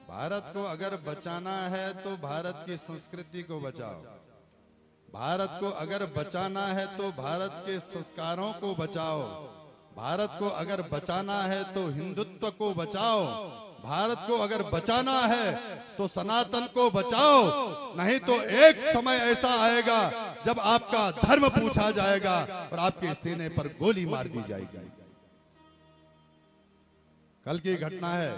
भारत को अगर बचाना है तो भारत की संस्कृति को बचाओ। भारत को अगर बचाना है तो भारत के संस्कारों को बचाओ। भारत को अगर बचाना है तो हिंदुत्व को बचाओ। भारत को अगर बचाना है तो सनातन को बचाओ। नहीं तो एक समय ऐसा आएगा जब आपका धर्म पूछा जाएगा और आपके सीने पर गोली मार दी जाएगी। कल की घटना है,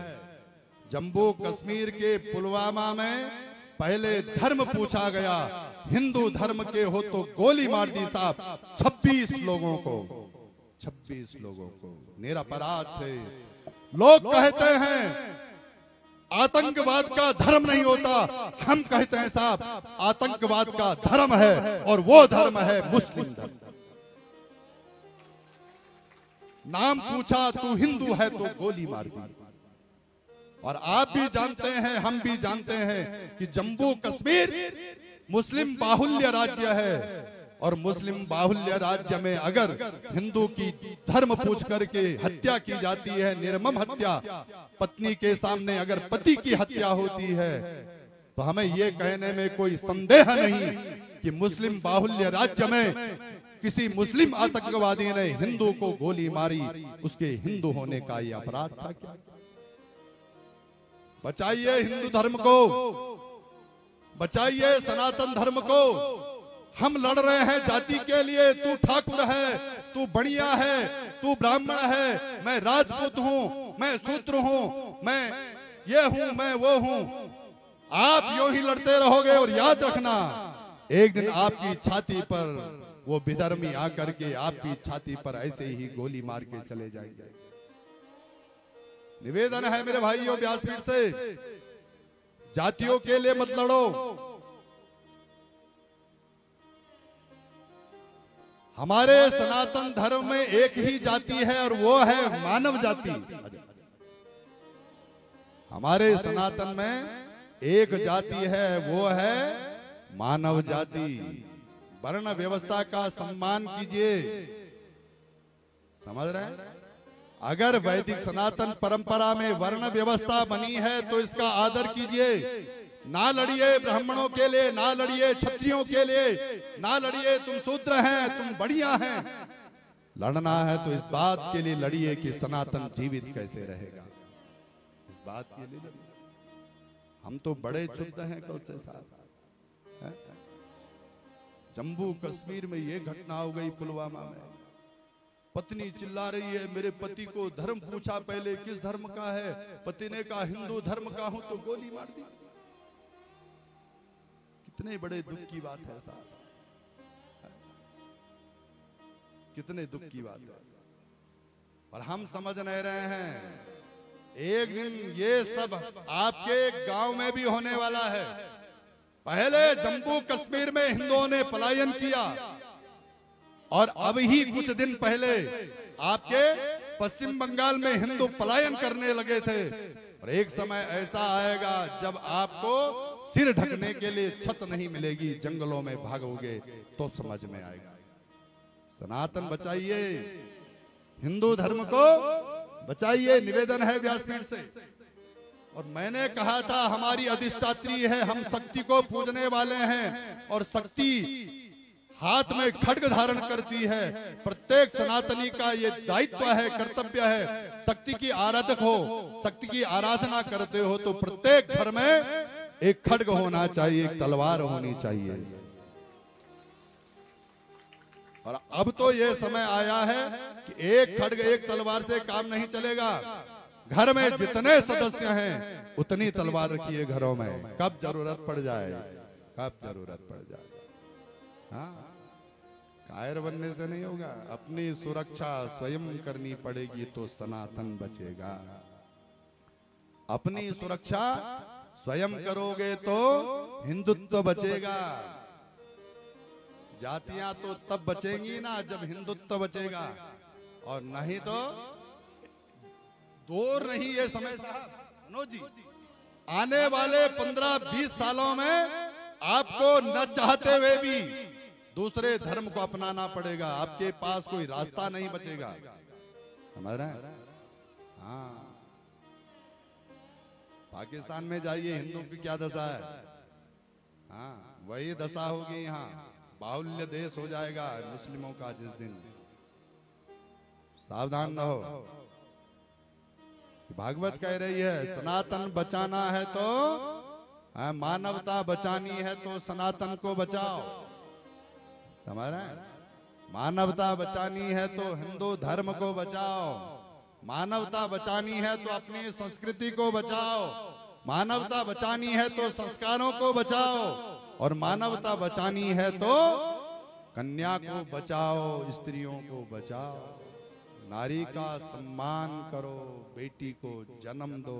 जम्मू कश्मीर के पुलवामा में पहले धर्म पूछा गया, हिंदू धर्म के हो तो गोली मार दी साहब। 26 लोगों को, 26 लोगों को निरपराध थे। लोग कहते हैं आतंकवाद का धर्म नहीं होता, हम कहते हैं साहब आतंकवाद का धर्म है और वो धर्म है मुस्लिम धर्म। नाम पूछा तू हिंदू है तो गोली मार दी। और आप भी जानते हैं, हम भी जानते हैं कि जम्मू कश्मीर मुस्लिम बाहुल्य राज्य है और मुस्लिम बाहुल्य राज्य में अगर हिंदू की धर्म पूछ करके हत्या की जाती है, निर्मम हत्या, पत्नी के सामने अगर पति की हत्या होती है, तो हमें ये कहने में कोई संदेह नहीं कि मुस्लिम बाहुल्य राज्य में किसी मुस्लिम आतंकवादी ने हिंदू को गोली मारी, उसके हिंदू होने का ये अपराध था क्या? बचाइए हिंदू धर्म को, बचाइए सनातन धर्म को। हम लड़ रहे हैं जाति के लिए। तू ठाकुर है, तू बढ़िया है, तू ब्राह्मण है, मैं राजपूत हूं, मैं शूद्र हूं, मैं ये हूं, मैं वो हूं। आप यूं ही लड़ते रहोगे और याद रखना एक दिन आपकी छाती पर वो विधर्मी आकर के आपकी छाती पर ऐसे ही गोली मार के चले जाएंगे। निवेदन है मेरे भाइयों व्यासपीठ से, जातियों के लिए मत लड़ो। हमारे सनातन धर्म में एक ही जाति है और वो है मानव जाति। हमारे सनातन में एक जाति है, वो है मानव जाति। वर्ण व्यवस्था का सम्मान कीजिए। समझ रहे हैं? अगर वैदिक सनातन परंपरा में वर्ण व्यवस्था बनी है तो इसका आदर कीजिए। ना लड़िए ब्राह्मणों के लिए, ना लड़िए क्षत्रियों के लिए, ना लड़िए तुम शूद्र हैं, तुम बढ़िया हैं। लड़ना है तो इस बात के लिए लड़िए कि सनातन जीवित कैसे रहेगा, इस बात के लिए लड़िए। हम तो बड़े क्षुब्ध हैं कल से साहब। जम्मू कश्मीर में ये घटना हो गई, पुलवामा में पत्नी चिल्ला रही है मेरे पति को धर्म पूछा, पहले किस धर्म का है, पति ने कहा हिंदू धर्म का हूं तो गोली मार दी। कितने बड़े दुख की बात है साहब, कितने दुख की बात है। और हम समझ नहीं रहे हैं एक दिन ये सब आपके गांव में भी होने वाला है। पहले जम्मू कश्मीर में हिंदुओं ने पलायन किया और अब ही कुछ दिन पहले आपके पश्चिम बंगाल में हिंदू पलायन करने लगे थे। और एक समय ऐसा आएगा जब आपको सिर ढकने के लिए छत नहीं मिलेगी, जंगलों में भागोगे तो समझ में आएगा। सनातन बचाइए, हिंदू धर्म को बचाइए। निवेदन है व्यासपीठ से। और मैंने कहा था हमारी अधिष्ठात्री है, हम शक्ति को पूजने वाले हैं और शक्ति हाथ में खड्ग धारण करती है। प्रत्येक सनातनी का ये दायित्व है, कर्तव्य है। शक्ति की आराधक हो, शक्ति की आराधना करते हो तो प्रत्येक घर में एक खड्ग होना चाहिए, एक तलवार होनी चाहिए। और अब तो ये समय आया है कि एक खड्ग एक तलवार से काम नहीं चलेगा। घर में जितने सदस्य हैं उतनी तलवार रखिए घरों में, कब जरूरत पड़ जाए, कब जरूरत पड़ जाए। हाँ, कायर बनने से नहीं होगा, अपनी सुरक्षा स्वयं करनी पड़ेगी तो सनातन बचेगा। अपनी सुरक्षा स्वयं करोगे तो हिंदुत्व बचेगा। जातियां तो तब बचेंगी ना जब हिंदुत्व बचेगा, और नहीं तो दूर नहीं ये समय साहब मनोज जी, आने वाले 15-20 सालों में आपको न चाहते हुए भी दूसरे धर्म को अपनाना पड़ेगा। आपके पास कोई रास्ता नहीं बचेगा। समझ रहे हैं? हाँ, पाकिस्तान में जाइए, हिंदू की क्या दशा है। हाँ, वही दशा होगी यहाँ। बाहुल्य देश हो जाएगा मुस्लिमों का जिस दिन। सावधान रहो। भागवत कह रही है सनातन बचाना है तो मानवता बचानी है तो सनातन को बचाओ। समझ रहे हैं? मानवता बचानी है तो हिंदू धर्म को बचाओ। मानवता बचानी है तो अपनी संस्कृति को बचाओ। मानवता बचानी है तो संस्कारों को बचाओ। और मानवता बचानी है तो कन्या को बचाओ, स्त्रियों को बचाओ। नारी का सम्मान करो, बेटी को जन्म दो।